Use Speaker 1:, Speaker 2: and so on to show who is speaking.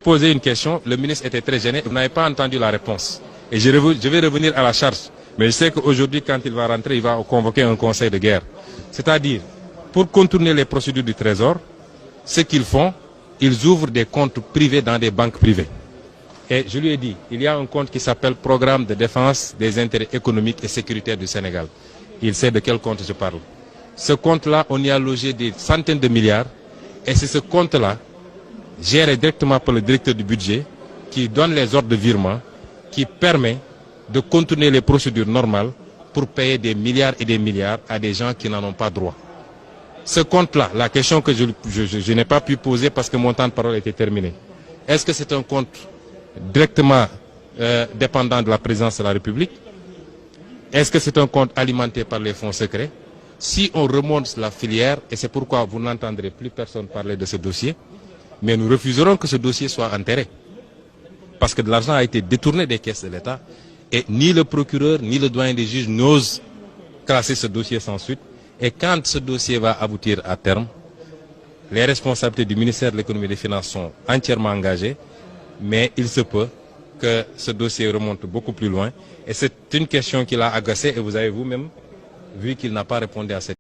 Speaker 1: posé une question, le ministre était très gêné, vous n'avez pas entendu la réponse. Et je vais revenir à la charge. Mais je sais qu'aujourd'hui, quand il va rentrer, il va convoquer un conseil de guerre. C'est-à-dire, pour contourner les procédures du Trésor, ce qu'ils font, ils ouvrent des comptes privés dans des banques privées. Et je lui ai dit, il y a un compte qui s'appelle Programme de défense des intérêts économiques et sécuritaires du Sénégal. Il sait de quel compte je parle. Ce compte-là, on y a logé des centaines de milliards. Et c'est ce compte-là, géré directement par le directeur du budget, qui donne les ordres de virement, qui permet de contourner les procédures normales pour payer des milliards et des milliards à des gens qui n'en ont pas droit. Ce compte-là, la question que je n'ai pas pu poser parce que mon temps de parole était terminé. Est-ce que c'est un compte directement dépendant de la présidence de la République? Est-ce que c'est un compte alimenté par les fonds secrets? Si on remonte la filière, et c'est pourquoi vous n'entendrez plus personne parler de ce dossier, mais nous refuserons que ce dossier soit enterré. Parce que de l'argent a été détourné des caisses de l'État et ni le procureur ni le doyen des juges n'osent classer ce dossier sans suite. Et quand ce dossier va aboutir à terme, les responsabilités du ministère de l'économie et des finances sont entièrement engagées, mais il se peut que ce dossier remonte beaucoup plus loin. Et c'est une question qui l'a agacé et vous avez vous-même vu qu'il n'a pas répondu à cette